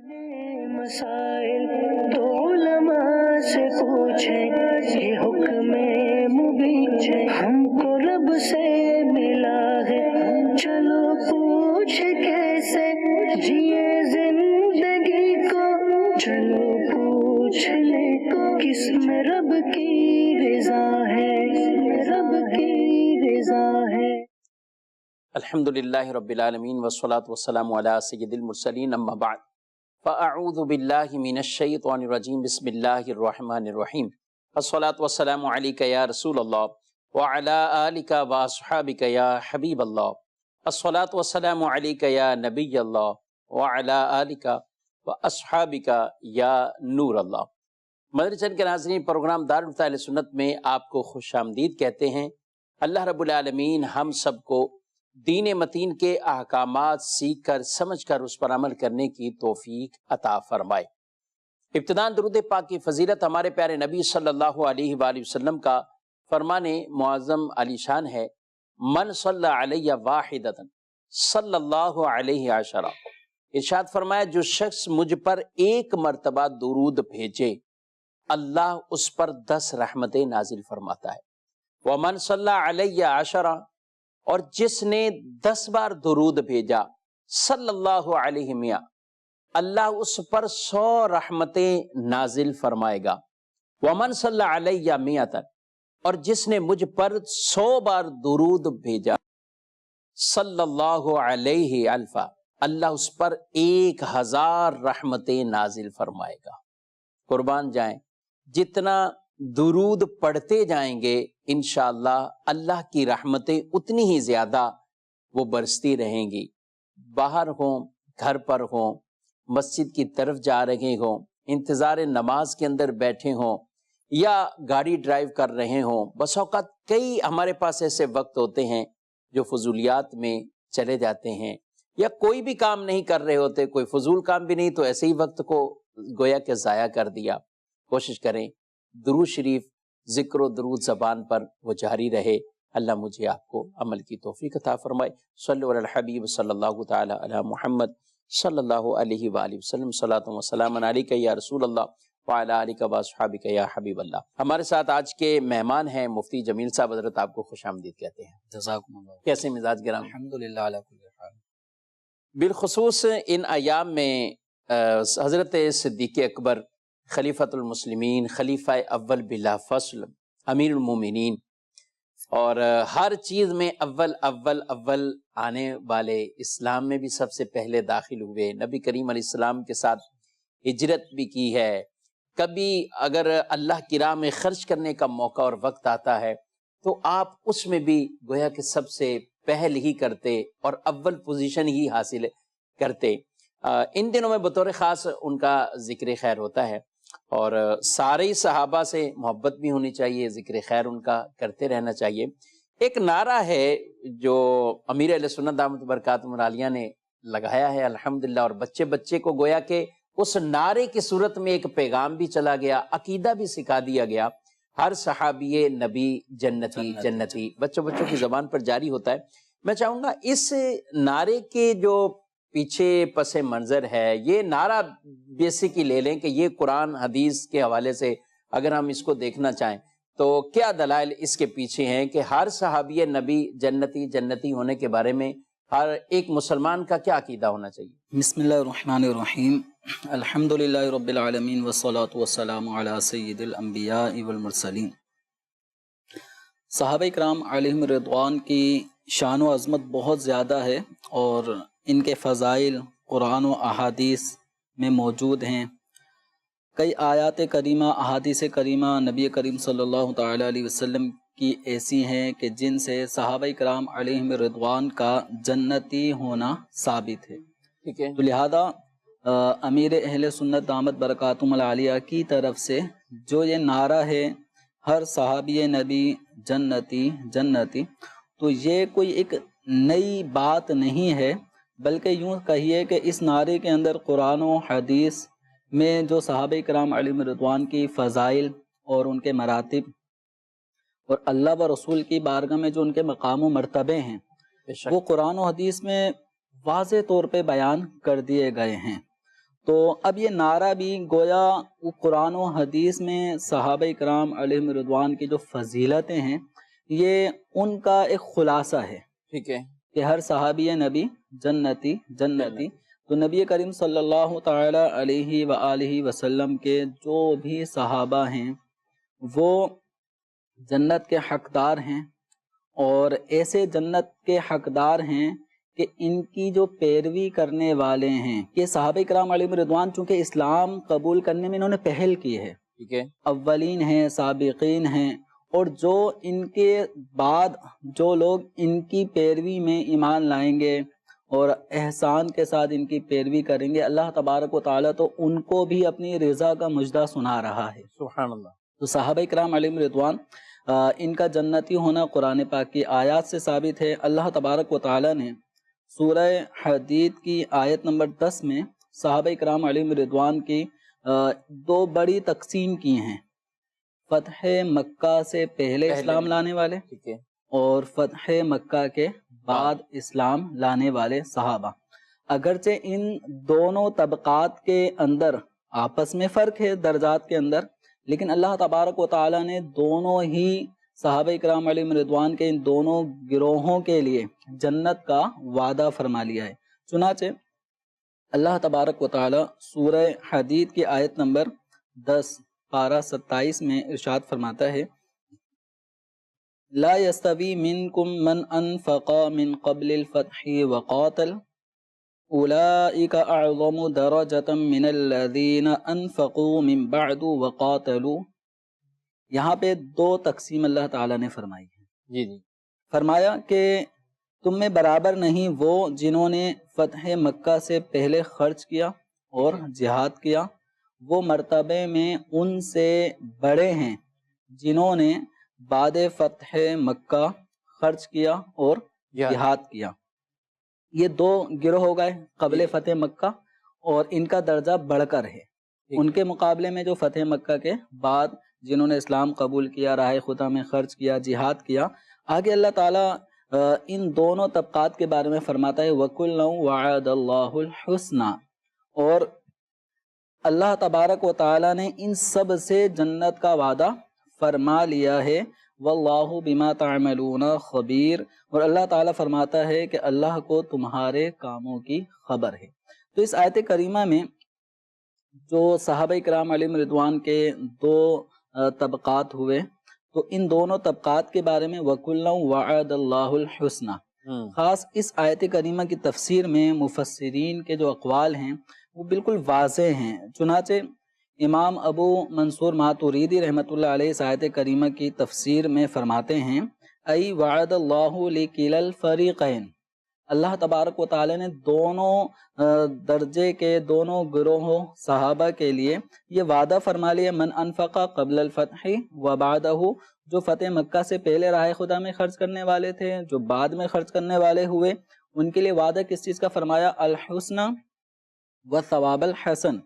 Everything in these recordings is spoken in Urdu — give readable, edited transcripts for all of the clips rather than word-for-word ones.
مسائل تو علماء سے پوچھیں، یہ حکم مبین ہم کو رب سے ملا ہے، چلو پوچھ کیسے جیے زندگی کو، چلو پوچھ لے کس میں رب کی رضا ہے، رب کی رضا ہے۔ الحمدللہ رب العالمین والصلاة والسلام علی سید المرسلین، اما بعد فاعوذ باللہ من الشیطان الرجیم، بسم اللہ الرحمن الرحیم، الصلاة والسلام علیک یا رسول اللہ وعلی آلک واصحابک یا حبیب اللہ، الصلاة والسلام علیک یا نبی اللہ وعلی آلک واصحابک یا نور اللہ۔ مدنی چینل کے ناظرین، پروگرام دارالفتہ اہل سنت میں آپ کو خوش آمدید کہتے ہیں۔ اللہ رب العالمین ہم سب کو دین متین کے احکامات سیکھ کر سمجھ کر اس پر عمل کرنے کی توفیق عطا فرمائے۔ ابتداءً درود پاک کی فضیلت ہمارے پیارے نبی صلی اللہ علیہ وآلہ وسلم کا فرمان معظم علی شان ہے، من صلی علیہ واحدۃ صلی اللہ علیہ عشرہ۔ ارشاد فرمایا، جو شخص مجھ پر ایک مرتبہ درود بھیجے اللہ اس پر 10 رحمتیں نازل فرماتا ہے۔ ومن صلی علیہ عشرہ، اور جس نے 10 بار درود بھیجا صلی اللہ علیہ میاں، اللہ اس پر 100 رحمتیں نازل فرمائے گا۔ ومن صلی علیہ میۃ، اور جس نے مجھ پر 100 بار درود بھیجا صلی اللہ علیہ الفا، اللہ اس پر 1000 رحمتیں نازل فرمائے گا۔ قربان جائیں، جتنا درود پڑھتے جائیں گے انشاءاللہ اللہ کی رحمتیں اتنی ہی زیادہ وہ برستی رہیں گی۔ باہر ہوں، گھر پر ہوں، مسجد کی طرف جا رہے ہوں، انتظار نماز کے اندر بیٹھے ہوں، یا گاڑی ڈرائیو کر رہے ہوں، بس اوقات کئی ہمارے پاس ایسے وقت ہوتے ہیں جو فضولیات میں چلے جاتے ہیں، یا کوئی بھی کام نہیں کر رہے ہوتے، کوئی فضول کام بھی نہیں، تو ایسے ہی وقت کو گویا کہ ضائع کر دیا۔ کوشش کریں درود شریف، ذکر و درود زبان پر وہ جاری رہے۔ اللہ مجھے آپ کو عمل کی توفیق عطا فرمائے۔ صلی علی الحبیب صلی اللہ تعالی علی محمد صلی اللہ علیہ وآلہ وسلم، صلاۃ و سلام علیک یا رسول اللہ وعلی آلک واصحابک یا حبیب اللہ۔ ہمارے ساتھ آج کے مہمان ہیں مفتی جمیل صاحب، حضرت آپ کو خوش آمدید کہتے ہیں۔ جزاکم اللہ۔ کیسے مزاج گرام؟ الحمدللہ علی کل حال۔ بالخصوص ان ایام میں حضرت صدیق اکبر خلیفۃ المسلمین، خلیفہ اول بلا فصل، امیر المومنین، اور ہر چیز میں اول آنے والے، اسلام میں بھی سب سے پہلے داخل ہوئے، نبی کریم علیہ السلام کے ساتھ ہجرت بھی کی ہے۔ کبھی اگر اللہ کی راہ میں خرچ کرنے کا موقع اور وقت آتا ہے تو آپ اس میں بھی گویا کہ سب سے پہل ہی کرتے اور اول پوزیشن ہی حاصل کرتے۔ ان دنوں میں بطور خاص ان کا ذکر خیر ہوتا ہے، اور سارے صحابہ سے محبت بھی ہونی چاہیے، ذکر خیر ان کا کرتے رہنا چاہیے۔ ایک نعرہ ہے جو امیر اہل سنت دامت برکاتہم العالیہ نے لگایا ہے الحمدللہ، اور بچے بچے کو گویا کہ اس نعرے کی صورت میں ایک پیغام بھی چلا گیا، عقیدہ بھی سکھا دیا گیا، ہر صحابی نبی جنتی جنتی، بچوں کی زبان پر جاری ہوتا ہے۔ میں چاہوں گا اس نعرے کے جو پیچھے پس منظر ہے، یہ نعرہ بیسیکلی لے لیں کہ یہ قرآن حدیث کے حوالے سے اگر ہم اس کو دیکھنا چاہیں تو کیا دلائل اس کے پیچھے ہیں کہ ہر صحابی نبی جنتی ہونے کے بارے میں ہر ایک مسلمان کا کیا عقیدہ ہونا چاہیے؟ بسم اللہ الرحمن الرحیم، الحمدللہ رب العالمین والصلاة والسلام علی سید الانبیاء والمرسلین۔ صحابہ کرام علیہم رضوان کی شان و عظمت بہت زیادہ ہے، اور ان کے فضائل قرآن و احادیث میں موجود ہیں۔ کئی آیات کریمہ، احادیث کریمہ نبی کریم صلی اللہ تعالی علیہ وسلم کی ایسی ہیں کہ جن سے صحابہ کرام علیہم رضوان کا جنتی ہونا ثابت ہے۔ ٹھیک ہے، تو لہذا امیر اہل سنت دامت برکاتہم العالیہ کی طرف سے جو یہ نعرہ ہے ہر صحابی نبی جنتی جنتی، تو یہ کوئی ایک نئی بات نہیں ہے، بلکہ یوں کہیے کہ اس نعرے کے اندر قرآن و حدیث میں جو صحابہ کرام علیہم رضوان کی فضائل اور ان کے مراتب اور اللہ و رسول کی بارگاہ میں جو ان کے مقام و مرتبے ہیں وہ قرآن و حدیث میں واضح طور پہ بیان کر دیے گئے ہیں۔ تو اب یہ نعرہ بھی گویا وہ قرآن و حدیث میں صحابہ کرام علیہم رضوان کی جو فضیلتیں ہیں یہ ان کا ایک خلاصہ ہے، ٹھیک ہے، کہ ہر صحابی نبی جنتی جنتی۔ تو نبی کریم صلی اللہ تعالی علیہ وآلہ وسلم کے جو بھی صحابہ ہیں وہ جنت کے حقدار ہیں، اور ایسے جنت کے حقدار ہیں کہ ان کی جو پیروی کرنے والے ہیں، یہ صحابہ کرام علیہ رضوان چونکہ اسلام قبول کرنے میں انہوں نے پہل کی ہے، ٹھیک ہے، اولین ہیں، سابقین ہیں، اور جو ان کے بعد جو لوگ ان کی پیروی میں ایمان لائیں گے اور احسان کے ساتھ ان کی پیروی کریں گے، اللہ تبارک و تعالیٰ تو ان کو بھی اپنی رضا کا مجدہ سنا رہا ہے۔ سبحان اللہ۔ تو صحابہ کرام علیہ رضوان ان کا جنتی ہونا قرآن پاک کی آیات سے ثابت ہے۔ اللہ تبارک و تعالیٰ نے سورہ حدید کی آیت نمبر 10 میں صحابہ کرام علیہ رضوان کی دو بڑی تقسیم کی ہیں، فتح مکہ سے پہلے اسلام لانے والے ٹھیک ہے، اور فتح مکہ کے بعد اسلام لانے والے صحابہ۔ اگرچہ ان دونوں طبقات کے اندر آپس میں فرق ہے درجات کے اندر، لیکن اللہ تبارک و تعالیٰ نے دونوں ہی صحابہ کرام علیہ رضوان کے ان دونوں گروہوں کے لیے جنت کا وعدہ فرما لیا ہے۔ چنانچہ اللہ تبارک و تعالیٰ سورہ حدید کی آیت نمبر 10 پارہ 27 میں ارشاد فرماتا ہے، لا يستوی منکم من انفق من قبل الفتح وقاتل اولئک اعظم درجة من الذین انفقوا من بعد وقاتلوا۔ یہاں پہ دو تقسیم اللہ تعالیٰ نے فرمائی ہے۔ جی جی، فرمایا کہ تم میں برابر نہیں وہ جنہوں نے فتح مکہ سے پہلے خرچ کیا اور جہاد کیا، وہ مرتبے میں ان سے بڑے ہیں جنہوں نے بعد فتح مکہ خرچ کیا اور جہاد کیا۔ یہ دو گروہ ہو گئے قبل فتح مکہ، اور ان کا درجہ بڑھ کر ہے ان کے مقابلے میں جو فتح مکہ کے بعد جنہوں نے اسلام قبول کیا، راہ خدا میں خرچ کیا، جہاد کیا۔ آگے اللہ تعالیٰ ان دونوں طبقات کے بارے میں فرماتا ہے وَكُلًّا وَعَدَ اللَّهُ الْحُسْنَى، اور اللہ تبارک و تعالیٰ نے ان سب سے جنت کا وعدہ فرما لیا ہے۔ وَاللَّهُ بِمَا تَعْمَلُونَ خَبِيرٌ، اور اللہ تعالیٰ فرماتا ہے کہ اللہ کو تمہارے کاموں کی خبر ہے۔ تو اس آیت کریمہ میں جو صحابہ کرام علیہ رضوان کے دو طبقات ہوئے، تو ان دونوں طبقات کے بارے میں وَكُلًّا وَعَدَ اللَّهُ الْحُسْنَى، خاص اس آیت کریمہ کی تفسیر میں مفسرین کے جو اقوال ہیں وہ بالکل واضح ہیں۔ چنانچہ امام ابو منصور ماتوریدی رحمۃ اللہ علیہ اس آیت کریمہ کی تفسیر میں فرماتے ہیں ای وعد اللہ لکلا الفریقین، اللہ تبارک و تعالی نے دونوں درجے کے دونوں گروہوں صحابہ کے لیے یہ وعدہ فرما لیا، من انفقا قبل الفتح و بعدہ، جو فتح مکہ سے پہلے راہ خدا میں خرچ کرنے والے تھے، جو بعد میں خرچ کرنے والے ہوئے، ان کے لیے وعدہ کس چیز کا فرمایا؟ الحسنى و ثواب الحسن،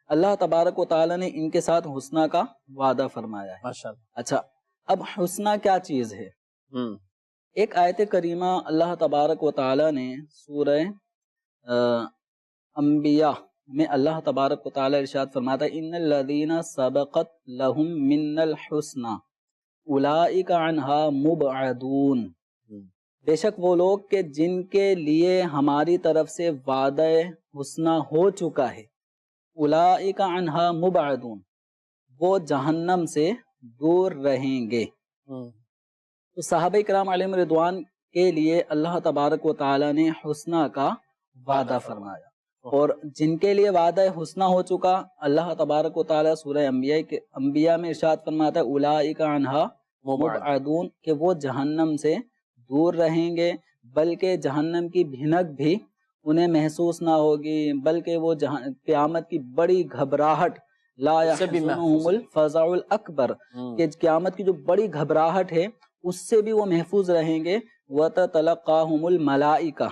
اللہ تبارک و تعالی نے ان کے ساتھ حسنہ کا وعدہ فرمایا ہے۔ ماشاءاللہ۔ اچھا، اب حسنہ کیا چیز ہے؟ ایک آیت کریمہ اللہ تبارک و تعالی نے سورہ انبیاء میں اللہ تبارک و تعالی ارشاد فرماتا ہے ان الذین سبقت لہم من الحسنى اولئک عنہا مبعدون، بے شک وہ لوگ کہ جن کے لیے ہماری طرف سے وعدہ حسنہ ہو چکا ہے، اولئک عنہا مبعدون، وہ جہنم سے دور رہیں گے۔ تو صحابہ کرام علیہ رضوان کے لیے اللہ تبارک و تعالی نے حسنہ کا وعدہ فرمایا، اور جن کے لیے وعدہ حسنہ ہو چکا اللہ تبارک و تعالی سورہ انبیاء میں ارشاد فرماتا ہے اولئک عنہا مبعدون، کہ وہ جہنم سے دور رہیں گے، بلکہ جہنم کی بھنک بھی انہیں محسوس نہ ہوگی، بلکہ وہ قیامت کی بڑی گھبراہٹ لا یحزنہم الفزع الاکبر، کہ قیامت کی جو بڑی گھبراہٹ ہے اس سے بھی وہ محفوظ رہیں گے۔ وَتَتَلَقَّاهُمُ الْمَلَائِكَةُ،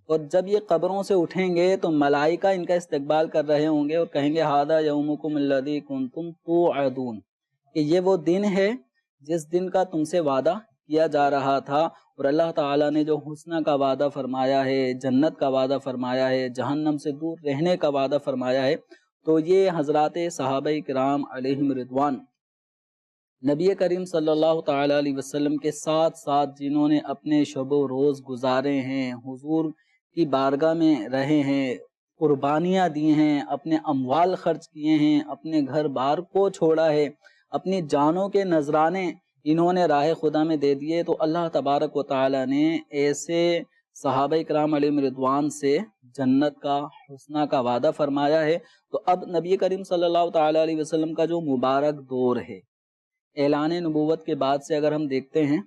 اور جب یہ قبروں سے اٹھیں گے تو ملائکہ ان کا استقبال کر رہے ہوں گے اور کہیں گے هَذَا يَوْمُكُمُ الَّذِي كُنْتُمْ تُوعَدُونَ، کہ یہ وہ دن ہے جس دن کا تم سے وعدہ کیا جا رہا تھا، اور اللہ تعالیٰ نے جو حسنہ کا وعدہ فرمایا ہے، جنت کا وعدہ فرمایا ہے، جہنم سے دور رہنے کا وعدہ فرمایا ہے، تو یہ حضرات صحابہ کرام علیہم رضوان نبی کریم صلی اللہ تعالیٰ علیہ وسلم کے ساتھ ساتھ جنہوں نے اپنے شب و روز گزارے ہیں، حضور کی بارگاہ میں رہے ہیں، قربانیاں دی ہیں، اپنے اموال خرچ کیے ہیں، اپنے گھر بار کو چھوڑا ہے، اپنی جانوں کے نذرانے انہوں نے راہ خدا میں دے دیے، تو اللہ تبارک و تعالیٰ نے ایسے صحابہ کرام علیہم رضوان سے جنت کا، حسنہ کا وعدہ فرمایا ہے۔ تو اب نبی کریم صلی اللہ تعالیٰ علیہ وسلم کا جو مبارک دور ہے، اعلان نبوت کے بعد سے اگر ہم دیکھتے ہیں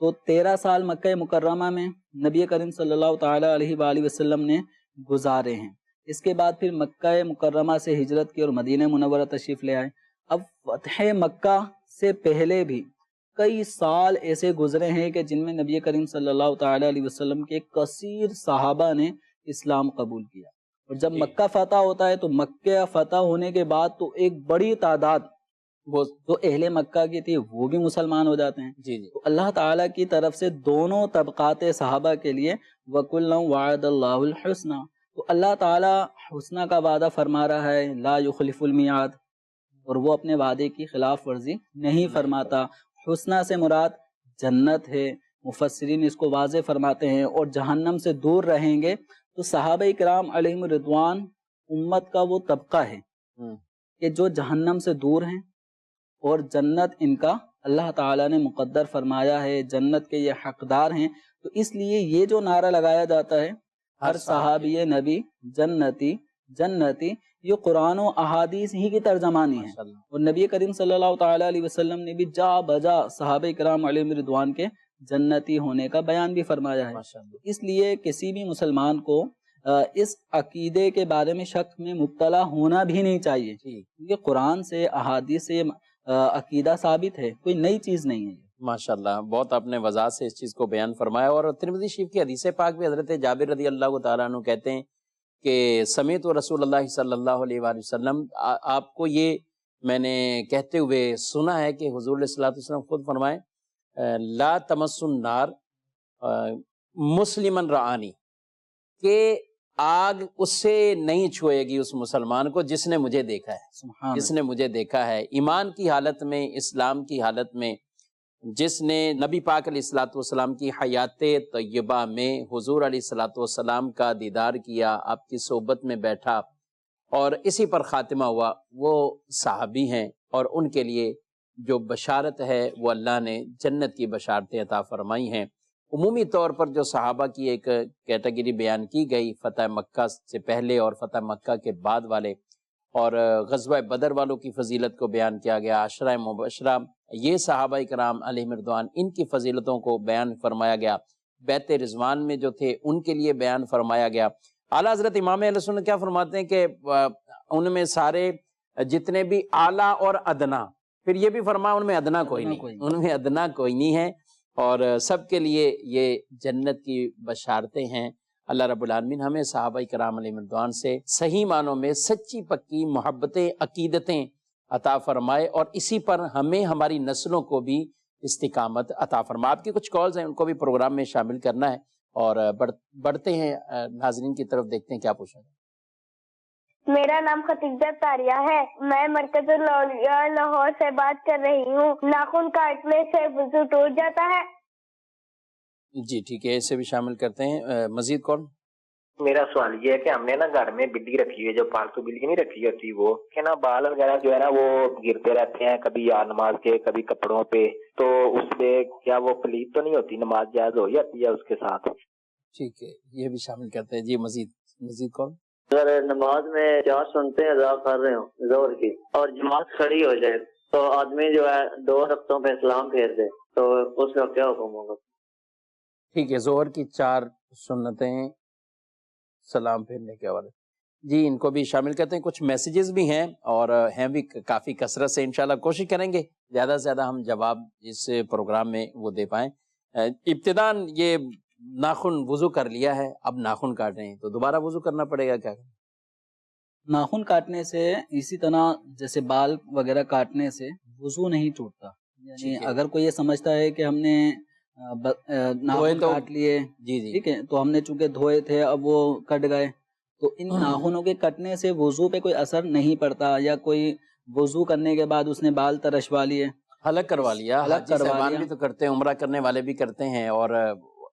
تو 13 سال مکہ مکرمہ میں نبی کریم صلی اللہ تعالیٰ علیہ وآلہ وسلم نے گزارے ہیں۔ اس کے بعد پھر مکہ مکرمہ سے ہجرت کی اور مدینہ منورہ تشریف لے آئے۔ اب فتح مکہ سے پہلے بھی کئی سال ایسے گزرے ہیں کہ جن میں نبی کریم صلی اللہ تعالیٰ علیہ وسلم کے کثیر صحابہ نے اسلام قبول کیا، اور جب مکہ فتح ہوتا ہے تو مکہ فتح ہونے کے بعد تو ایک بڑی تعداد وہ جو اہل مکہ کی تھی وہ بھی مسلمان ہو جاتے ہیں۔ جی تو اللہ تعالیٰ کی طرف سے دونوں طبقات صحابہ کے لیے وَكُلًّا وَعَدَ اللَّهُ الْحُسْنَى، تو اللہ تعالیٰ حسنہ کا وعدہ فرما رہا ہے، لا یخلف المیعاد، اور وہ اپنے وعدے کی خلاف ورزی نہیں فرماتا۔ حسنہ سے مراد جنت ہے، مفسرین اس کو واضح فرماتے ہیں، اور جہنم سے دور رہیں گے تو صحابہ کرام علیہم رضوان امت کا وہ طبقہ ہے کہ جو جہنم سے دور ہیں، اور جنت ان کا اللہ تعالیٰ نے مقدر فرمایا ہے، جنت کے یہ حقدار ہیں۔ تو اس لیے یہ جو نعرہ لگایا جاتا ہے ہر صحابی نبی جنتی جنتی، یہ قرآن و احادیث ہی کی ترجمانی ہے، اور نبی کریم صلی اللہ تعالیٰ علیہ وسلم نے بھی جا بجا صحابہ کرام علیہ رضوان کے جنتی ہونے کا بیان بھی فرمایا ہے۔ اس لیے کسی بھی مسلمان کو اس عقیدے کے بارے میں شک میں مبتلا ہونا بھی نہیں چاہیے، کیونکہ قرآن سے احادیث سے عقیدہ ثابت ہے، کوئی نئی چیز نہیں ہے۔ ماشاءاللہ، بہت آپ نے وضاحت سے اس چیز کو بیان فرمایا۔ اور ترمذی شریف کی حدیث پاک بھی حضرت جابر رضی اللہ تعالیٰ عنہ کہتے ہیں کہ سمیعت رسول اللہ صلی اللہ علیہ وآلہ وسلم، آپ کو یہ میں نے کہتے ہوئے سنا ہے کہ حضور علیہ الصلوۃ والسلام خود فرمائیں لا تمس النار مسلمن رعانی، کہ آگ اس سے نہیں چھوئے گی اس مسلمان کو جس نے مجھے دیکھا ہے، جس نے مجھے دیکھا ہے ایمان کی حالت میں، اسلام کی حالت میں، جس نے نبی پاک علیہ الصلوۃ والسلام کی حیات طیبہ میں حضور علیہ الصلوۃ والسلام کا دیدار کیا، آپ کی صحبت میں بیٹھا اور اسی پر خاتمہ ہوا، وہ صحابی ہیں، اور ان کے لیے جو بشارت ہے وہ اللہ نے جنت کی بشارتیں عطا فرمائی ہیں۔ عمومی طور پر جو صحابہ کی ایک کیٹیگری بیان کی گئی، فتح مکہ سے پہلے اور فتح مکہ کے بعد والے، اور غزوہ بدر والوں کی فضیلت کو بیان کیا گیا، عشرہ مبشرہ یہ صحابہ کرام علیہم رضوان ان کی فضیلتوں کو بیان فرمایا گیا، بیت رضوان میں جو تھے ان کے لیے بیان فرمایا گیا۔ اعلیٰ حضرت امام اہل سنت کیا فرماتے ہیں کہ ان میں سارے جتنے بھی اعلیٰ اور ادنا، پھر یہ بھی فرمایا ان میں ادنا کوئی نہیں، ان میں ادنا کوئی نہیں ہے، اور سب کے لیے یہ جنت کی بشارتیں ہیں۔ اللہ رب العالمین ہمیں صحابہ کرام علیہ رضوان سے صحیح معنوں میں سچی پکی محبتیں، عقیدتیں عطا فرمائے، اور اسی پر ہمیں ہماری نسلوں کو بھی استقامت عطا فرمائے۔ آپ کی کچھ کالز ہیں، ان کو بھی پروگرام میں شامل کرنا ہے، اور بڑھتے ہیں ناظرین کی طرف، دیکھتے ہیں کیا پوچھا جائے۔ میرا نام ختیجہ طاریہ ہے، میں مرکز الاولیاء لاہور سے بات کر رہی ہوں۔ ناخن کاٹنے سے وضو ٹوٹ جاتا ہے؟ جی ٹھیک ہے، اسے بھی شامل کرتے ہیں۔ مزید کون؟ میرا سوال یہ ہے کہ ہم نے نا گھر میں بلی رکھی ہے، جو پالتو بلی نہیں رکھی ہوتی، وہ کہ نا بال وغیرہ جو ہے نا وہ گرتے رہتے ہیں، کبھی یا نماز کے کبھی کپڑوں پہ، تو اس میں کیا وہ پلیت تو نہیں ہوتی، نماز جائز ہو جاتی ہے اس کے ساتھ؟ ٹھیک ہے، یہ بھی شامل کرتے ہیں۔ جی مزید کون؟ اگر نماز میں 4 سنتے ادا کر رہے ہوں زہر کی، اور جماعت کھڑی ہو جائے تو آدمی جو ہے 2 رکعتوں پہ سلام پھیر دے، تو اس کا کیا حکم ہوگا؟ ٹھیک ہے، ظہر کی 4 سنتیں سلام پھیرنے کے حوالے، جی ان کو بھی شامل کرتے ہیں۔ کچھ میسیجز بھی ہیں، اور ہیں بھی کافی کثرت سے، انشاءاللہ کوشش کریں گے زیادہ سے زیادہ ہم جواب اس پروگرام میں وہ دے پائیں۔ ابتداً یہ ناخن وضو کر لیا ہے، اب ناخن کاٹ رہے ہیں، تو دوبارہ وضو کرنا پڑے گا کیا؟ ناخن کاٹنے سے اسی طرح جیسے بال وغیرہ کاٹنے سے وضو نہیں ٹوٹتا، یعنی اگر کوئی یہ سمجھتا ہے کہ ہم نے ناخن کاٹ لیے، جی جی ٹھیک ہے، تو ہم نے چونکہ دھوئے تھے اب وہ کٹ گئے، تو ان ناخنوں کے کٹنے سے وضو پہ کوئی اثر نہیں پڑتا، یا کوئی وضو کرنے کے بعد اس نے بال ترشوا لیے، حلق کروا لیا، حلق حاجی کروا صاحبان لیا، بھی تو کرتے ہیں، عمرہ کرنے والے بھی کرتے ہیں، اور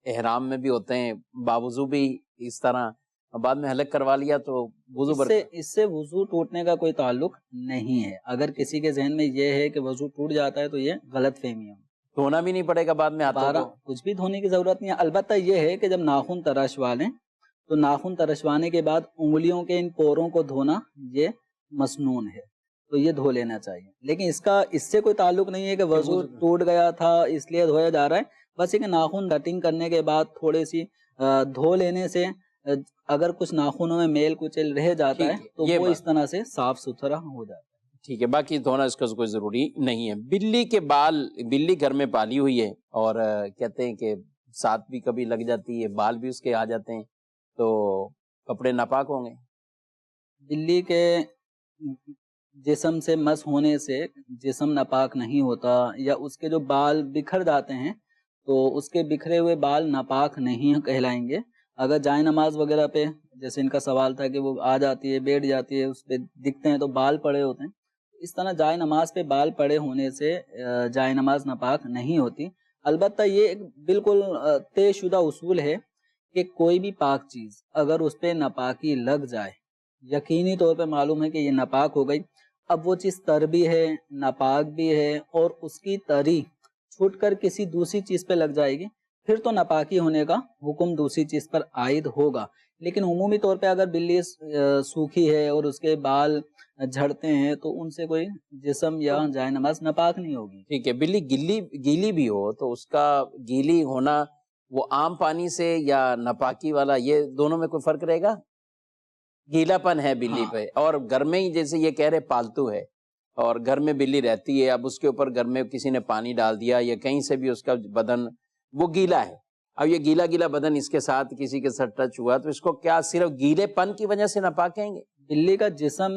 احرام میں بھی ہوتے ہیں باوضو بھی اس طرح، بعد میں حلق کروا لیا تو وضو اس سے وضو ٹوٹنے کا کوئی تعلق نہیں ہے۔ اگر کسی کے ذہن میں یہ ہے کہ وضو ٹوٹ جاتا ہے تو یہ غلط فہمی ہے، دھونا بھی نہیں پڑے گا بعد میں ہاتھوں دوبارہ کو؟ کچھ بھی دھونے کی ضرورت نہیں ہے۔ البتہ یہ ہے کہ جب ناخن ترشوا لیں تو ناخن ترشوانے کے بعد انگلیوں کے ان پوروں کو دھونا یہ مسنون ہے، تو یہ دھو لینا چاہیے، لیکن اس سے کوئی تعلق نہیں ہے کہ وضو ٹوٹ گیا تھا اس لیے دھویا جا رہا ہے۔ بس یہ کہ ناخن کٹنگ کرنے کے بعد تھوڑی سی دھو لینے سے اگر کچھ ناخنوں میں میل کچل رہ جاتا ہے تو وہ اس طرح سے صاف ستھرا ہو جاتا ہے۔ ٹھیک ہے، باقی دھونا اس کا کوئی ضروری نہیں ہے۔ بلی کے بال، بلی گھر میں پالی ہوئی ہے اور کہتے ہیں کہ ساتھ بھی کبھی لگ جاتی ہے، بال بھی اس کے آ جاتے ہیں، تو کپڑے ناپاک ہوں گے؟ بلی کے جسم سے مس ہونے سے جسم ناپاک نہیں ہوتا، یا اس کے جو بال بکھر جاتے ہیں تو اس کے بکھرے ہوئے بال ناپاک نہیں کہلائیں گے۔ اگر جائے نماز وغیرہ پہ، جیسے ان کا سوال تھا کہ وہ آ جاتی ہے، بیٹھ جاتی ہے، اس پہ دکھتے ہیں تو بال پڑے ہوتے ہیں، اس طرح جائے نماز پہ بال پڑے ہونے سے جائے نماز ناپاک نہیں ہوتی۔ البتہ یہ ایک بالکل طے شدہ اصول ہے کہ کوئی بھی پاک چیز اگر اس پہ ناپاکی لگ جائے، یقینی طور پہ معلوم ہے کہ یہ ناپاک ہو گئی، اب وہ چیز تر بھی ہے، ناپاک بھی ہے، اور اس کی تری چھوٹ کر کسی دوسری چیز پہ لگ جائے گی، پھر تو ناپاکی ہونے کا حکم دوسری چیز پر عائد ہوگا۔ لیکن عمومی طور پہ اگر بلی سوکھی ہے اور اس کے بال جھڑتے ہیں تو ان سے کوئی جسم یا جائے نماز ناپاک نہیں ہوگی۔ ٹھیک ہے، بلی گیلی بھی ہو تو اس کا گیلی ہونا وہ عام پانی سے یا ناپاکی والا، یہ دونوں میں کوئی فرق رہے گا؟ گیلا پن ہے بلی پہ، اور گھر میں ہی جیسے یہ کہہ رہے پالتو ہے اور گھر میں بلی رہتی ہے، اب اس کے اوپر گھر میں کسی نے پانی ڈال دیا یا کہیں سے بھی اس کا بدن وہ گیلا ہے، اب یہ گیلا بدن اس کے ساتھ کسی کے ساتھ ٹچ ہوا تو اس کو کیا صرف گیلے پن کی وجہ سے ناپاک کہیں گے؟ بلی کا جسم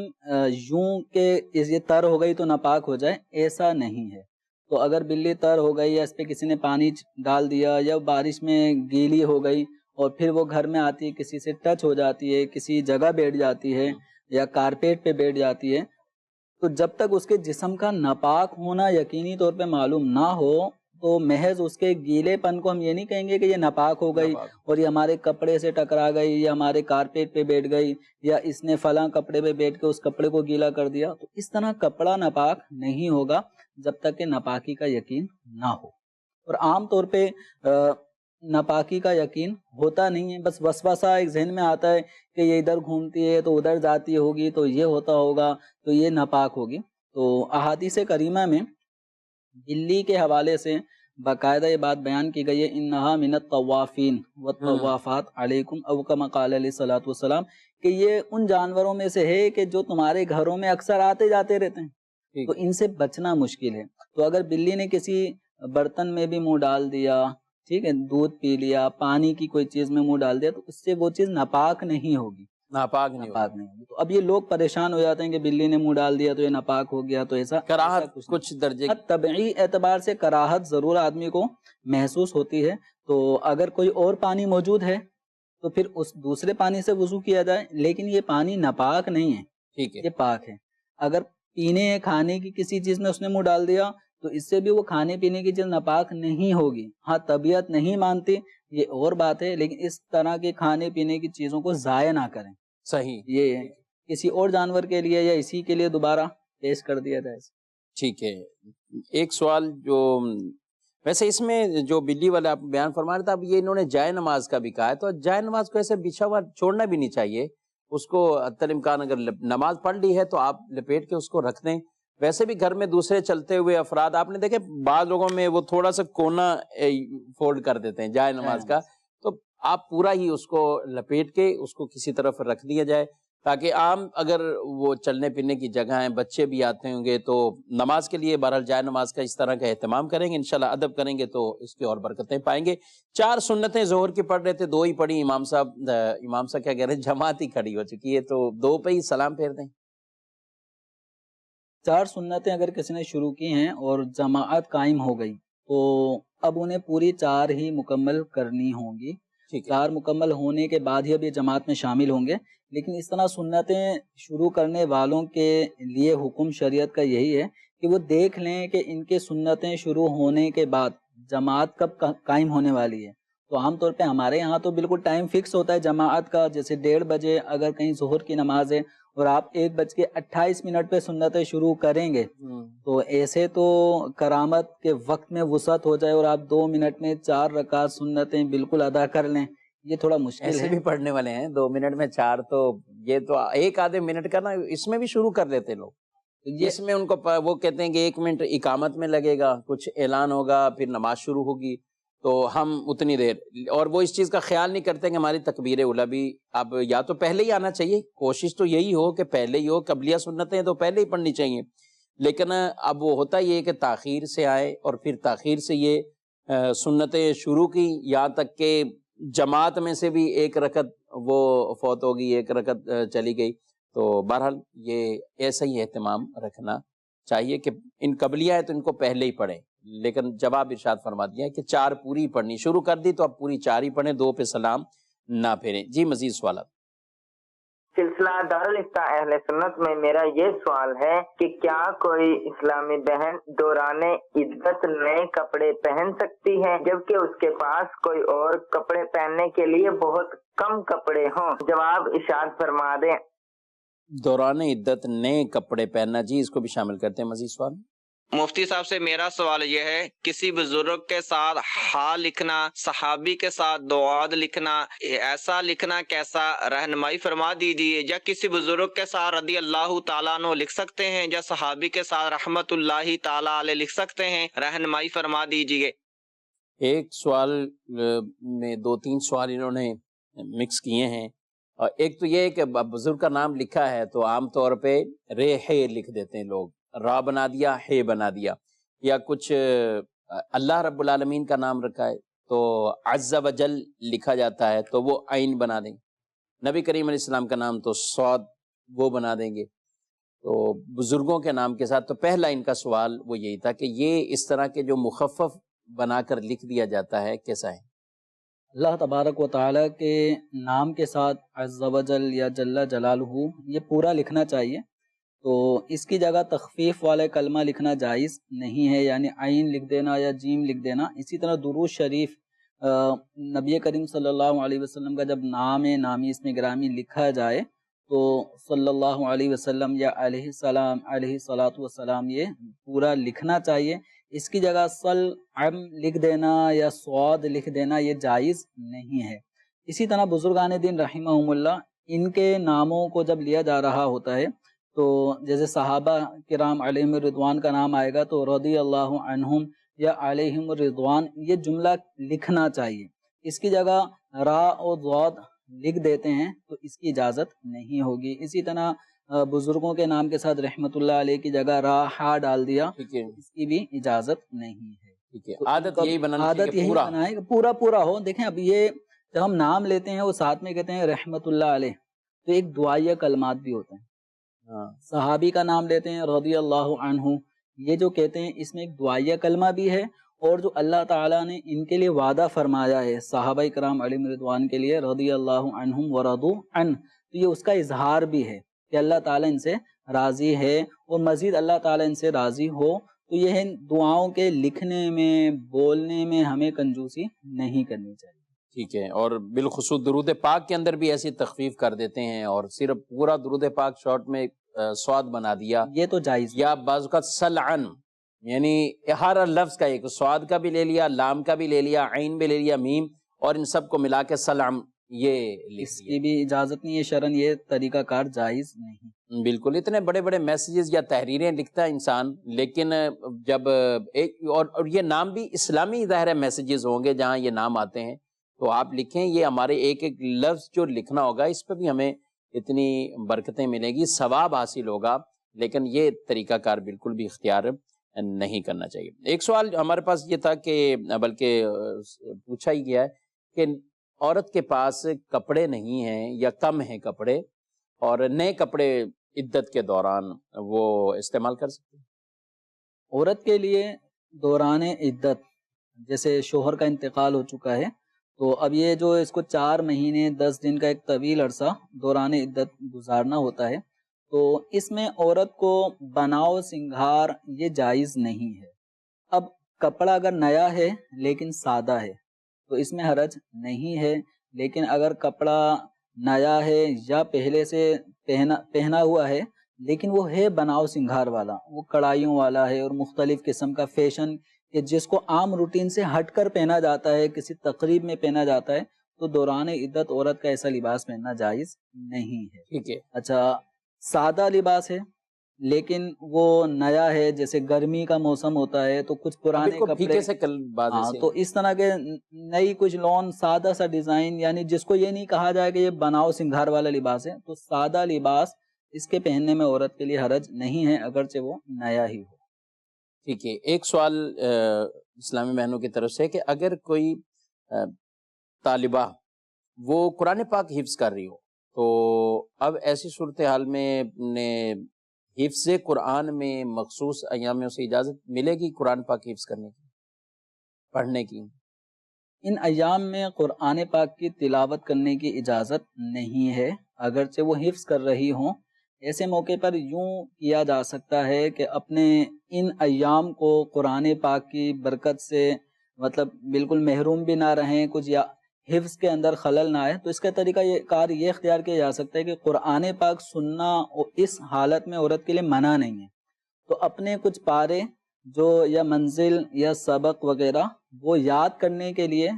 یوں کہ یہ تر ہو گئی تو ناپاک ہو جائے، ایسا نہیں ہے۔ تو اگر بلی تر ہو گئی یا اس پہ کسی نے پانی ڈال دیا یا بارش میں گیلی ہو گئی اور پھر وہ گھر میں آتی ہے، کسی سے ٹچ ہو جاتی ہے، کسی جگہ بیٹھ جاتی ہے یا کارپیٹ پہ بیٹھ جاتی ہے، تو جب تک اس کے جسم کا ناپاک ہونا یقینی طور پہ معلوم نہ ہو تو محض اس کے گیلے پن کو ہم یہ نہیں کہیں گے کہ یہ ناپاک ہو گئی اور یہ ہمارے کپڑے سے ٹکرا گئی یا ہمارے کارپیٹ پہ بیٹھ گئی یا اس نے فلاں کپڑے پہ بیٹھ کے اس کپڑے کو گیلا کر دیا، تو اس طرح کپڑا ناپاک نہیں ہوگا جب تک کہ ناپاکی کا یقین نہ ہو۔ اور عام طور پہ ناپاکی کا یقین ہوتا نہیں ہے، بس وسوسہ ایک ذہن میں آتا ہے کہ یہ ادھر گھومتی ہے تو ادھر جاتی ہوگی تو یہ ہوتا ہوگا تو یہ ناپاک ہوگی۔ تو احادیث کریمہ میں بلی کے حوالے سے باقاعدہ یہ بات بیان کی گئی ہے، انہا من الطوافین والطوافات علیکم، او کما قال علیہ الصلوۃ والسلام، کہ یہ ان جانوروں میں سے ہے کہ جو تمہارے گھروں میں اکثر آتے جاتے رہتے ہیں، تو ان سے بچنا مشکل ہے۔ تو اگر بلی نے کسی برتن میں بھی منہ ڈال دیا، ٹھیک ہے، دودھ پی لیا، پانی کی کوئی چیز میں منہ ڈال دیا، تو اس سے وہ چیز ناپاک نہیں ہوگی، ناپاک نہیں ہوگی۔ تو اب یہ لوگ پریشان ہو جاتے ہیں کہ بلی نے منہ ڈال دیا تو یہ ناپاک ہو گیا، تو ایسا کراہت کچھ درجے طبعی اعتبار سے کراہت ضرور آدمی کو محسوس ہوتی ہے، تو اگر کوئی اور پانی موجود ہے تو پھر اس دوسرے پانی سے وضو کیا جائے، لیکن یہ پانی ناپاک نہیں ہے، ٹھیک ہے، یہ پاک ہے۔ اگر پینے کھانے کی کسی چیز میں اس نے منہ ڈال دیا تو اس سے بھی وہ کھانے پینے کی چیز ناپاک نہیں ہوگی۔ ہاں طبیعت نہیں مانتی یہ اور بات ہے، لیکن اس طرح کے کھانے پینے کی چیزوں کو ضائع نہ کریں، صحیح، یہ کسی اور جانور کے لیے یا اسی کے لیے دوبارہ پیش کر دیا جائے۔ ٹھیک ہے۔ ایک سوال جو ویسے اس میں جو بلی والا آپ بیان فرما رہے تھا، اب یہ انہوں نے جائے نماز کا بھی کہا ہے، تو جائے نماز کو ایسے بچھا ہوا چھوڑنا بھی نہیں چاہیے، اس کو حتی الامکان اگر نماز پڑھ لی ہے تو آپ لپیٹ کے اس کو رکھ دیں۔ ویسے بھی گھر میں دوسرے چلتے ہوئے افراد آپ نے دیکھے بعض لوگوں میں وہ تھوڑا سا کونا فولڈ کر دیتے ہیں جائے نماز کا، تو آپ پورا ہی اس کو لپیٹ کے اس کو کسی طرف رکھ دیا جائے، تاکہ عام اگر وہ چلنے پھرنے کی جگہ ہیں، بچے بھی آتے ہوں گے تو نماز کے لیے بہرحال جائے نماز کا اس طرح کا اہتمام کریں گے، انشاءاللہ ادب کریں گے تو اس کی اور برکتیں پائیں گے۔ 4 سنتیں ظہر کی پڑھ رہے تھے، 2 ہی پڑھی، امام صاحب کیا کہہ رہے ہیں، جماعت ہی کھڑی ہو چکی ہے، تو 2 پہ ہی سلام پھیر دیں۔ 4 سنتیں اگر کسی نے شروع کی ہیں اور جماعت قائم ہو گئی تو اب انہیں پوری 4 ہی مکمل کرنی ہوں گی. ٹھیک ہے. 4 مکمل ہونے کے بعد ہی اب یہ جماعت میں شامل ہوں گے. لیکن اس طرح سنتیں شروع کرنے والوں کے لیے حکم شریعت کا یہی ہے کہ وہ دیکھ لیں کہ ان کے سنتیں شروع ہونے کے بعد جماعت کب قائم ہونے والی ہے. تو عام طور پہ ہمارے یہاں تو بالکل ٹائم فکس ہوتا ہے جماعت کا، جیسے 1:30 بجے اگر کہیں ظہر کی نماز ہے اور آپ 1:28 پہ سنتیں شروع کریں گے تو ایسے تو کرامت کے وقت میں وسعت ہو جائے اور آپ 2 منٹ میں 4 رکعت سنتیں بالکل ادا کر لیں، یہ تھوڑا مشکل ایسے ہے. بھی پڑھنے والے ہیں 2 منٹ میں 4، تو یہ تو 1 آدھے منٹ کا نا اس میں بھی شروع کر دیتے لوگ. اس میں ان کو وہ کہتے ہیں کہ 1 منٹ اقامت میں لگے گا، کچھ اعلان ہوگا، پھر نماز شروع ہوگی، تو ہم اتنی دیر، اور وہ اس چیز کا خیال نہیں کرتے کہ ہماری تکبیر اولیٰ بھی اب یا تو پہلے ہی آنا چاہیے، کوشش تو یہی ہو کہ پہلے ہی ہو، قبلیہ سنتیں تو پہلے ہی پڑھنی چاہیے، لیکن اب وہ ہوتا یہ کہ تاخیر سے آئے اور پھر تاخیر سے یہ سنتیں شروع کی، یہاں تک کہ جماعت میں سے بھی 1 رکعت وہ فوت ہو گئی، 1 رکعت چلی گئی. تو بہرحال یہ ایسا ہی اہتمام رکھنا چاہیے کہ ان قبلیہ ہے تو ان کو پہلے ہی پڑھیں، لیکن جواب ارشاد فرما دیا ہے کہ 4 پوری پڑھنی شروع کر دی تو اب پوری 4 ہی پڑھیں، 2 پہ سلام نہ پھیریں. جی مزید سوالات. سلسلہ دارالفتہ اہل سنت میں میرا یہ سوال ہے کہ کیا کوئی اسلامی بہن دوران عدت نئے کپڑے پہن سکتی ہے جبکہ اس کے پاس کوئی اور کپڑے پہننے کے لیے بہت کم کپڑے ہوں؟ جواب ارشاد فرما دیں. دوران عدت نئے کپڑے پہننا، جی اس کو بھی شامل کرتے ہیں. مزید سوال. مفتی صاحب سے میرا سوال یہ ہے، کسی بزرگ کے ساتھ ہا لکھنا، صحابی کے ساتھ دعاد لکھنا، ایسا لکھنا کیسا، رہنمائی فرما دیجیے. یا کسی بزرگ کے ساتھ رضی اللہ تعالیٰ عنہ لکھ سکتے ہیں، یا صحابی کے ساتھ رحمت اللہ تعالیٰ علیہ لکھ سکتے ہیں، رہنمائی فرما دیجیے. ایک سوال میں 2-3 سوال انہوں نے مکس کیے ہیں، اور ایک تو یہ ہے کہ بزرگ کا نام لکھا ہے تو عام طور پہ رے ہے لکھ دیتے ہیں لوگ، را بنا دیا، ہے بنا دیا، یا کچھ اللہ رب العالمین کا نام رکھا ہے تو عز و جل لکھا جاتا ہے تو وہ عین بنا دیں گے. نبی کریم علیہ السلام کا نام تو صاد وہ بنا دیں گے. تو بزرگوں کے نام کے ساتھ تو پہلا ان کا سوال وہ یہی تھا کہ یہ اس طرح کے جو مخفف بنا کر لکھ دیا جاتا ہے کیسا ہے؟ اللہ تبارک و تعالیٰ کے نام کے ساتھ عز و جل یا جل جلالہ یہ پورا لکھنا چاہیے. تو اس کی جگہ تخفیف والے کلمہ لکھنا جائز نہیں ہے، یعنی عین لکھ دینا یا جیم لکھ دینا. اسی طرح درود شریف نبی کریم صلی اللہ علیہ وسلم کا جب نام نامی اس میں گرامی لکھا جائے تو صلی اللہ علیہ وسلم یا علیہ السلام، علیہ صلاۃ والسلام یہ پورا لکھنا چاہیے. اس کی جگہ صل عم لکھ دینا یا صاد لکھ دینا یہ جائز نہیں ہے. اسی طرح بزرگان دین رحمہم اللہ ان کے ناموں کو جب لیا جا رہا ہوتا ہے تو جیسے صحابہ کرام علیہم الرضوان کا نام آئے گا تو رضی اللہ عنہم یا علیہم الرضوان یہ جملہ لکھنا چاہیے. اس کی جگہ را اور ضاد لکھ دیتے ہیں تو اس کی اجازت نہیں ہوگی. اسی طرح بزرگوں کے نام کے ساتھ رحمت اللہ علیہ کی جگہ را ہا ڈال دیا، اس کی بھی اجازت نہیں ہے. عادت یہی بنائے پورا پورا ہو. دیکھیں اب یہ جب ہم نام لیتے ہیں وہ ساتھ میں کہتے ہیں رحمت اللہ علیہ، تو ایک دعائیہ کلمات بھی ہوتے ہیں. صحابی کا نام لیتے ہیں رضی اللہ عنہ، یہ جو کہتے ہیں اس میں ایک دعائیہ کلمہ بھی ہے، اور جو اللہ تعالیٰ نے ان کے لیے وعدہ فرمایا ہے صحابہ کرام علیہم رضوان کے لیے رضی اللہ عنہم ورضوا عنہ، تو یہ اس کا اظہار بھی ہے کہ اللہ تعالیٰ ان سے راضی ہے اور مزید اللہ تعالیٰ ان سے راضی ہو. تو یہ دعاؤں کے لکھنے میں بولنے میں ہمیں کنجوسی نہیں کرنی چاہیے. ٹھیک ہے. اور بالخصوص درود پاک کے اندر بھی ایسی تخفیف کر دیتے ہیں اور صرف پورا درود پاک شارٹ میں سواد بنا دیا، یہ تو جائز. یا بعض اوقات سلعن، یعنی ہر لفظ کا ایک سواد کا بھی لے لیا، لام کا بھی لے لیا، عین بھی لے لیا، میم، اور ان سب کو ملا کے سلعن یہ اس کی بھی اجازت نہیں ہے شرعن، یہ طریقہ کار جائز نہیں. بالکل. اتنے بڑے بڑے میسیجز یا تحریریں لکھتا ہے انسان، لیکن جب ایک اور یہ نام بھی اسلامی ظاہر میسیجز ہوں گے جہاں یہ نام آتے ہیں تو آپ لکھیں. یہ ہمارے ایک ایک لفظ جو لکھنا ہوگا اس پہ بھی ہمیں اتنی برکتیں ملیں گی، ثواب حاصل ہوگا، لیکن یہ طریقہ کار بالکل بھی اختیار نہیں کرنا چاہیے. ایک سوال ہمارے پاس یہ تھا کہ بلکہ پوچھا ہی گیا ہے کہ عورت کے پاس کپڑے نہیں ہیں یا کم ہیں کپڑے اور نئے کپڑے عدت کے دوران وہ استعمال کر سکتے ہیں؟ عورت کے لیے دوران عدت جیسے شوہر کا انتقال ہو چکا ہے تو اب یہ جو اس کو 4 مہینے 10 دن کا ایک طویل عرصہ دوران عدت گزارنا ہوتا ہے، تو اس میں عورت کو بناؤ سنگھار یہ جائز نہیں ہے۔ اب کپڑا اگر نیا ہے لیکن سادہ ہے تو اس میں حرج نہیں ہے، لیکن اگر کپڑا نیا ہے یا پہلے سے پہنا ہوا ہے لیکن وہ ہے بناؤ سنگھار والا، وہ کڑھائیوں والا ہے اور مختلف قسم کا فیشن کہ جس کو عام روٹین سے ہٹ کر پہنا جاتا ہے، کسی تقریب میں پہنا جاتا ہے، تو دوران عدت عورت کا ایسا لباس پہننا جائز نہیں ہے۔ ٹھیک ہے، اچھا سادہ لباس ہے لیکن وہ نیا ہے، جیسے گرمی کا موسم ہوتا ہے تو کچھ پرانے کپڑے سے تو اس طرح کے نئی کچھ لون سادہ سا ڈیزائن، یعنی جس کو یہ نہیں کہا جائے کہ یہ بناؤ سنگھار والا لباس ہے، تو سادہ لباس اس کے پہننے میں عورت کے لیے حرج نہیں ہے اگرچہ وہ نیا ہی ہو۔ ٹھیک ہے، ایک سوال اسلامی بہنوں کی طرف سے کہ اگر کوئی طالبہ وہ قرآن پاک حفظ کر رہی ہو تو اب ایسی صورتحال میں حفظ قرآن میں مخصوص ایام میں اسے اجازت ملے گی قرآن پاک حفظ کرنے کی، پڑھنے کی؟ ان ایام میں قرآن پاک کی تلاوت کرنے کی اجازت نہیں ہے اگرچہ وہ حفظ کر رہی ہوں۔ ایسے موقع پر یوں کیا جا سکتا ہے کہ اپنے ان ایام کو قرآن پاک کی برکت سے مطلب بالکل محروم بھی نہ رہیں، کچھ یا حفظ کے اندر خلل نہ آئے، تو اس کا طریقہ یہ اختیار کیا جا سکتا ہے کہ قرآن پاک سننا اس حالت میں عورت کے لیے منع نہیں ہے، تو اپنے کچھ پارے جو یا منزل یا سبق وغیرہ وہ یاد کرنے کے لیے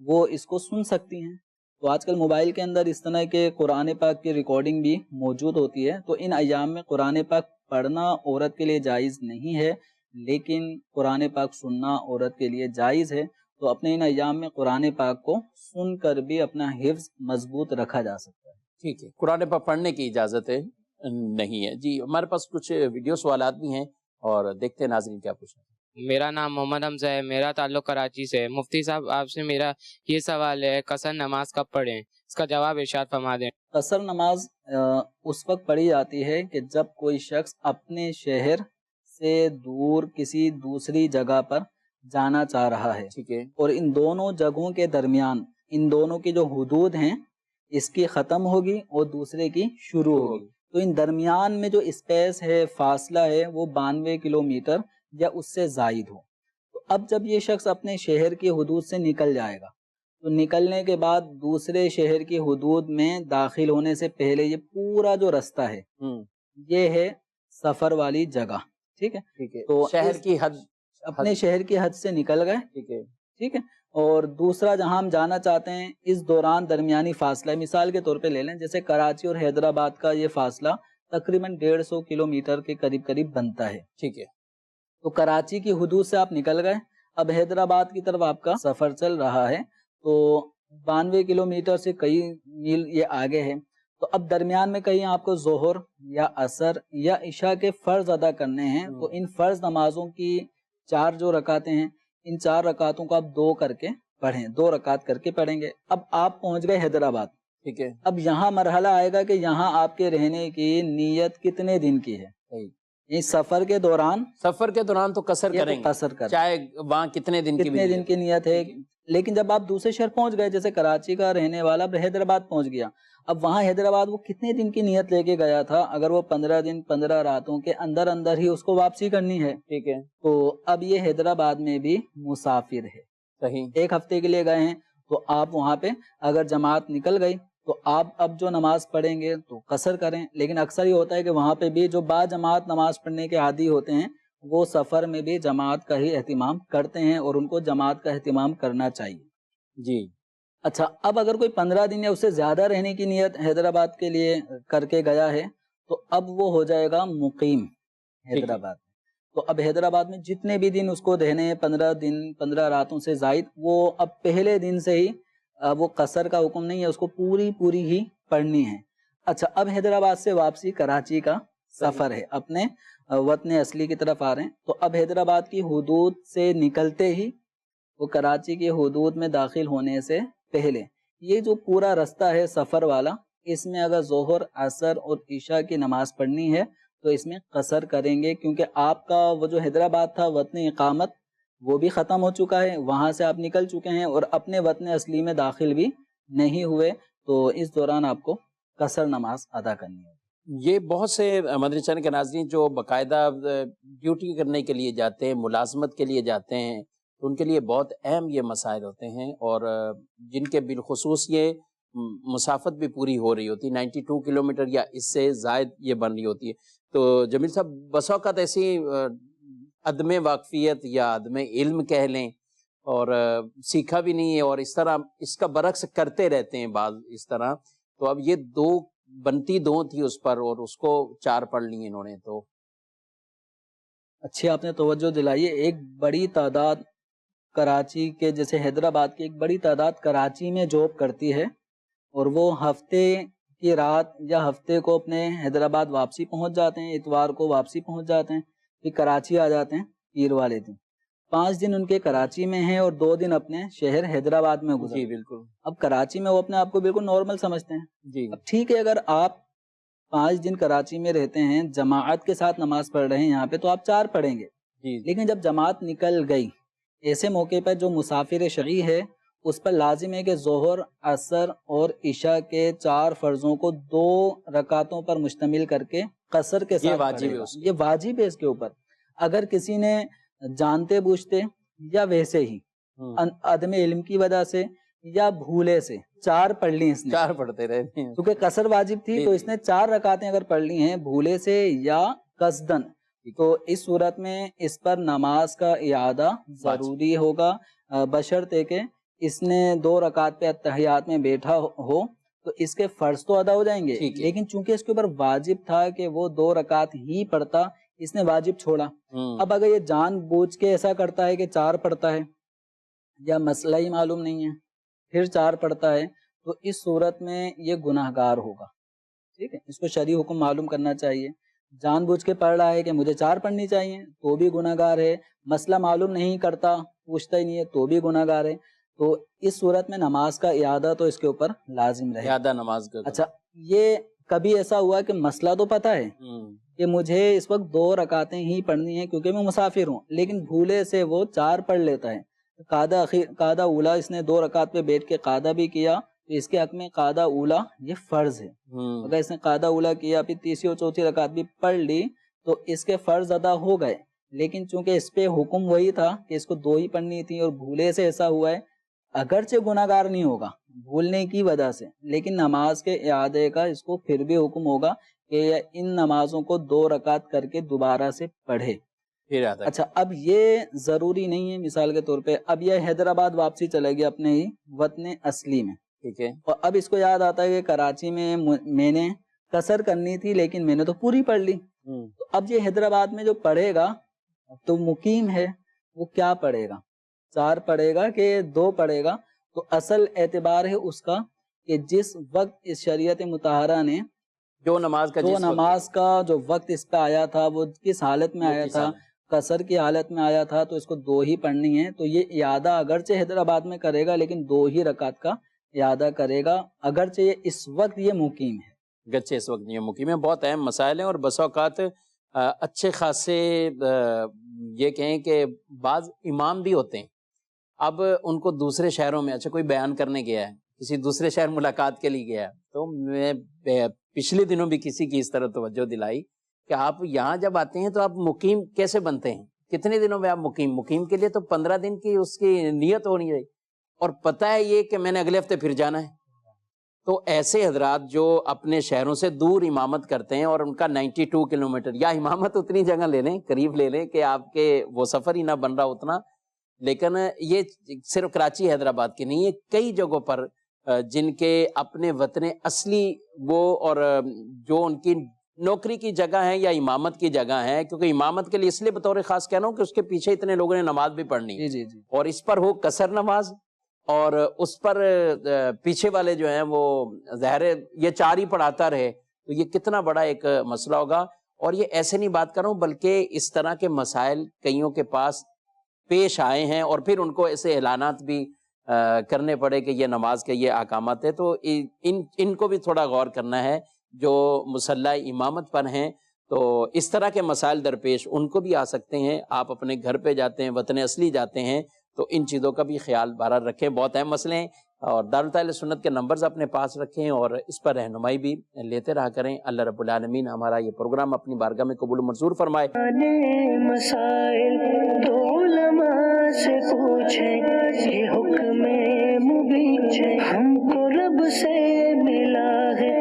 وہ اس کو سن سکتی ہیں۔ تو آج کل موبائل کے اندر اس طرح کے قرآن پاک کی ریکارڈنگ بھی موجود ہوتی ہے، تو ان ایام میں قرآن پاک پڑھنا عورت کے لیے جائز نہیں ہے لیکن قرآن پاک سننا عورت کے لیے جائز ہے، تو اپنے ان ایام میں قرآن پاک کو سن کر بھی اپنا حفظ مضبوط رکھا جا سکتا ہے۔ ٹھیک ہے، قرآن پاک پڑھنے کی اجازت نہیں ہے۔ جی ہمارے پاس کچھ ویڈیو سوالات بھی ہیں اور دیکھتے ہیں ناظرین کیا پوچھیں۔ میرا نام محمد حمزہ ہے، میرا تعلق کراچی سے ہے۔ مفتی صاحب آپ سے میرا یہ سوال ہے، قصر نماز کب پڑھیں؟ اس کا جواب ارشاد فرما دیں۔ قصر نماز اس وقت پڑھی جاتی ہے کہ جب کوئی شخص اپنے شہر سے دور کسی دوسری جگہ پر جانا چاہ رہا ہے، ٹھیک ہے، اور ان دونوں جگہوں کے درمیان ان دونوں کی جو حدود ہیں اس کی ختم ہوگی اور دوسرے کی شروع ہوگی، تو ان درمیان میں جو اسپیس ہے، فاصلہ ہے، وہ 92 کلومیٹر یا اس سے زائد ہو۔ تو اب جب یہ شخص اپنے شہر کی حدود سے نکل جائے گا تو نکلنے کے بعد دوسرے شہر کی حدود میں داخل ہونے سے پہلے یہ پورا جو رستہ ہے یہ ہے سفر والی جگہ، ٹھیک ہے، تو شہر کی حد، اپنے شہر کی حد سے نکل گئے، ٹھیک ہے، اور دوسرا جہاں ہم جانا چاہتے ہیں اس دوران درمیانی فاصلہ، مثال کے طور پہ لے لیں جیسے کراچی اور حیدرآباد کا یہ فاصلہ تقریباً 150 کلومیٹر کے قریب بنتا ہے، ٹھیک ہے، تو کراچی کی حدود سے آپ نکل گئے، اب حیدرآباد کی طرف آپ کا سفر چل رہا ہے تو 92 کلومیٹر سے کئی میل یہ آگے ہے، تو اب درمیان میں کہیں آپ کو ظہر یا عصر یا عشاء کے فرض ادا کرنے ہیں، تو ان فرض نمازوں کی 4 جو رکعتیں ہیں ان 4 رکعتوں کو آپ 2 کر کے پڑھیں، 2 رکعت کر کے پڑھیں گے۔ اب آپ پہنچ گئے حیدرآباد، ٹھیک ہے، اب یہاں مرحلہ آئے گا کہ یہاں آپ کے رہنے کی نیت کتنے دن کی ہے، سفر کے دوران تو قصر کریں گے، قصر کر چاہے وہاں کتنے دن کی نیت ہے، لیکن جب آپ دوسرے شہر پہنچ گئے، جیسے کراچی کا رہنے والا حیدرآباد پہنچ گیا، اب وہاں حیدرآباد وہ کتنے دن کی نیت لے کے گیا تھا، اگر وہ 15 دن 15 راتوں کے اندر ہی اس کو واپسی کرنی ہے، ٹھیک ہے، تو اب یہ حیدرآباد میں بھی مسافر ہے، صحیح، 1 ہفتے کے لیے گئے ہیں، تو آپ وہاں پہ اگر جماعت نکل گئی تو آپ اب جو نماز پڑھیں گے تو قصر کریں، لیکن اکثر یہ ہوتا ہے کہ وہاں پہ بھی جو با جماعت نماز پڑھنے کے عادی ہوتے ہیں وہ سفر میں بھی جماعت کا ہی اہتمام کرتے ہیں اور ان کو جماعت کا اہتمام کرنا چاہیے۔ جی اچھا، اب اگر کوئی 15 دن یا اس سے زیادہ رہنے کی نیت حیدرآباد کے لیے کر کے گیا ہے تو اب وہ ہو جائے گا مقیم حیدرآباد، تو اب حیدرآباد میں جتنے بھی دن اس کو رہنے ہیں 15 دن 15 راتوں سے زائد، وہ اب پہلے دن سے ہی وہ قصر کا حکم نہیں ہے، اس کو پوری ہی پڑھنی ہے۔ اچھا، اب حیدرآباد سے واپسی کراچی کا سفر ہے، اپنے وطن اصلی کی طرف آ رہے ہیں، تو اب حیدرآباد کی حدود سے نکلتے ہی وہ کراچی کی حدود میں داخل ہونے سے پہلے یہ جو پورا رستہ ہے سفر والا، اس میں اگر ظہر عصر اور عشاء کی نماز پڑھنی ہے تو اس میں قصر کریں گے، کیونکہ آپ کا وہ جو حیدرآباد تھا وطن اقامت وہ بھی ختم ہو چکا ہے، وہاں سے آپ نکل چکے ہیں اور اپنے وطن اصلی میں داخل بھی نہیں ہوئے، تو اس دوران آپ کو قصر نماز ادا کرنی ہے۔ یہ بہت سے مدنی چینل کے ناظرین جو باقاعدہ ڈیوٹی کرنے کے لیے جاتے ہیں، ملازمت کے لیے جاتے ہیں، تو ان کے لیے بہت اہم یہ مسائل ہوتے ہیں، اور جن کے بالخصوص یہ مسافت بھی پوری ہو رہی ہوتی ہے، 92 کلومیٹر یا اس سے زائد یہ بن رہی ہوتی ہے۔ تو جمیل صاحب، بس اوقات ایسی عدم واقفیت یا عدم علم کہہ لیں، اور سیکھا بھی نہیں ہے، اور اس طرح اس کا برعکس کرتے رہتے ہیں بعض اس طرح، تو اب یہ دو بنتی دو تھی اس پر، اور اس کو 4 پڑھ لی انہوں نے۔ تو اچھی آپ نے توجہ دلائی ہے۔ ایک بڑی تعداد کراچی کے، جیسے حیدرآباد کی ایک بڑی تعداد کراچی میں جاب کرتی ہے، اور وہ ہفتے کی رات یا ہفتے کو اپنے حیدرآباد واپسی پہنچ جاتے ہیں، اتوار کو واپسی پہنچ جاتے ہیں، پھر کراچی آ جاتے ہیں پیر والے دن۔ 5 دن ان کے کراچی میں ہیں اور 2 دن اپنے شہر حیدرآباد میں گزرتے ہیں۔ جی بالکل۔ اب کراچی میں وہ اپنے آپ کو بالکل نارمل سمجھتے ہیں۔ جی اب ٹھیک ہے، اگر آپ 5 دن کراچی میں رہتے ہیں، جماعت کے ساتھ نماز پڑھ رہے ہیں یہاں پہ، تو آپ 4 پڑھیں گے، جی لیکن جب جماعت نکل گئی، ایسے موقع پر جو مسافر شرعی ہے اس پر لازم ہے کہ ظہر، عصر اور عشاء کے 4 فرضوں کو 2 رکعتوں پر مشتمل کر کے قصر کے ساتھ واجب ہے پڑھے گا۔ اس کی۔ یہ واجب ہے اس کے اوپر۔ اگر کسی نے جانتے بوجھتے یا ویسے ہی عدم علم کی وجہ سے یا بھولے سے 4 پڑھ لی اس نے، 4 پڑھتے رہتے ہیں، کیونکہ قصر واجب تھی، تو اس نے 4 رکعتیں اگر پڑھ لی ہیں بھولے سے یا قصدن، تو اس صورت میں اس پر نماز کا اعادہ ضروری ہوگا، بشرطے کہ اس نے 2 رکعت پہ اتحیات میں بیٹھا ہو، تو اس کے فرض تو ادا ہو جائیں گے، لیکن چونکہ اس کے اوپر واجب تھا کہ وہ 2 رکعت ہی پڑھتا، اس نے واجب چھوڑا۔ اب اگر یہ جان بوجھ کے ایسا کرتا ہے کہ 4 پڑھتا ہے، یا مسئلہ ہی معلوم نہیں ہے پھر 4 پڑھتا ہے، تو اس صورت میں یہ گناہ گار ہوگا۔ ٹھیک ہے، اس کو شرعی حکم معلوم کرنا چاہیے۔ جان بوجھ کے پڑھ رہا ہے کہ مجھے 4 پڑھنی چاہیے، تو بھی گناہ گار ہے۔ مسئلہ معلوم نہیں کرتا، پوچھتا ہی نہیں ہے، تو بھی گناہ گار ہے۔ تو اس صورت میں نماز کا اعادہ تو اس کے اوپر لازم رہے۔ اعادہ نماز کا۔ اچھا، یہ کبھی ایسا ہوا کہ مسئلہ تو پتہ ہے کہ مجھے اس وقت 2 رکعتیں ہی پڑھنی ہیں کیونکہ میں مسافر ہوں، لیکن بھولے سے وہ 4 پڑھ لیتا ہے، قاعدہ اولا اس نے 2 رکعت پہ بیٹھ کے قاعدہ بھی کیا، تو اس کے حق میں قاعدہ اولا یہ فرض ہے۔ اگر اس نے قاعدہ اولا کیا، پھر تیسری اور چوتھی رکعت بھی پڑھ لی، تو اس کے فرض ادا ہو گئے، لیکن چونکہ اس پہ حکم وہی تھا کہ اس کو 2 ہی پڑھنی تھی اور بھولے سے ایسا ہوا ہے، اگرچہ گناہ گار نہیں ہوگا بھولنے کی وجہ سے، لیکن نماز کے اعادے کا اس کو پھر بھی حکم ہوگا کہ ان نمازوں کو 2 رکعت کر کے دوبارہ سے پڑھے۔ اچھا، اب یہ ضروری نہیں ہے، مثال کے طور پہ اب یہ حیدرآباد واپسی چلے گیا اپنے ہی وطن اصلی میں، ٹھیک ہے، اور اب اس کو یاد آتا ہے کہ کراچی میں میں نے قصر کرنی تھی لیکن میں نے تو پوری پڑھ لی، تو اب یہ حیدرآباد میں جو پڑھے گا تو مقیم ہے، وہ کیا پڑھے گا؟ 4 پڑھے گا کہ 2 پڑھے گا؟ تو اصل اعتبار ہے اس کا کہ جس وقت اس شریعت مطہرہ نے جو نماز کا جو وقت اس پہ آیا تھا وہ کس حالت میں آیا تھا، قصر کی حالت میں آیا تھا، تو اس کو 2 ہی پڑھنی ہے۔ تو یہ اعادہ اگرچہ حیدرآباد میں کرے گا لیکن 2 ہی رکعت کا اعادہ کرے گا، اگرچہ یہ اس وقت یہ مقیم ہے۔ اگرچہ اس وقت یہ مقیم ہے۔ بہت اہم مسائل ہیں، اور بسا اوقات اچھے خاصے یہ کہیں کہ بعض امام بھی ہوتے ہیں، اب ان کو دوسرے شہروں میں، اچھا کوئی بیان کرنے گیا ہے، کسی دوسرے شہر ملاقات کے لیے گیا ہے، تو میں پچھلے دنوں بھی کسی کی اس طرح توجہ دلائی کہ آپ یہاں جب آتے ہیں تو آپ مقیم کیسے بنتے ہیں، کتنے دنوں میں آپ مقیم کے لیے تو 15 دن کی اس کی نیت ہونی چاہیے، اور پتہ ہے یہ کہ میں نے اگلے ہفتے پھر جانا ہے۔ تو ایسے حضرات جو اپنے شہروں سے دور امامت کرتے ہیں اور ان کا 92 کلومیٹر، یا امامت اتنی جگہ لے لیں، قریب لے لیں کہ آپ کے وہ سفر ہی نہ بن رہا اتنا، لیکن یہ صرف کراچی حیدرآباد کی نہیں ہے، کئی جگہوں پر جن کے اپنے وطن اصلی وہ اور جو ان کی نوکری کی جگہ ہے یا امامت کی جگہ ہے، کیونکہ امامت کے لیے اس لیے بطور خاص کہہ رہا ہوں کہ اس کے پیچھے اتنے لوگوں نے نماز بھی پڑھنی ہے، اور اس پر ہو قصر نماز، اور اس پر پیچھے والے جو ہیں وہ ظاہر یہ 4 ہی پڑھاتا رہے، تو یہ کتنا بڑا ایک مسئلہ ہوگا۔ اور یہ ایسے نہیں بات کر رہا ہوں، بلکہ اس طرح کے مسائل کئیوں کے پاس پیش آئے ہیں، اور پھر ان کو ایسے اعلانات بھی کرنے پڑے کہ یہ نماز کے یہ احکامات ہے، تو ان کو بھی تھوڑا غور کرنا ہے جو مسلح امامت پر ہیں۔ تو اس طرح کے مسائل درپیش ان کو بھی آ سکتے ہیں. آپ اپنے گھر پہ جاتے ہیں، وطن اصلی جاتے ہیں، تو ان چیزوں کا بھی خیال بہرحال رکھیں. بہت اہم مسئلے ہیں اور دارالتعلیم سنت کے نمبرز اپنے پاس رکھیں اور اس پر رہنمائی بھی لیتے رہا کریں. اللہ رب العالمین ہمارا یہ پروگرام اپنی بارگاہ میں قبول و منظور فرمائے. مسائل تو علماء سے پوچھیں، یہ حکم مبین ہم کو رب سے ملا ہے.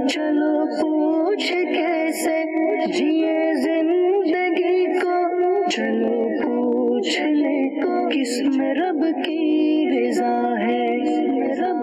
چلو پوچھ کیسے جیے زندگی کو، چلو پوچھ لے کس میں رب کی رضا ہے، رب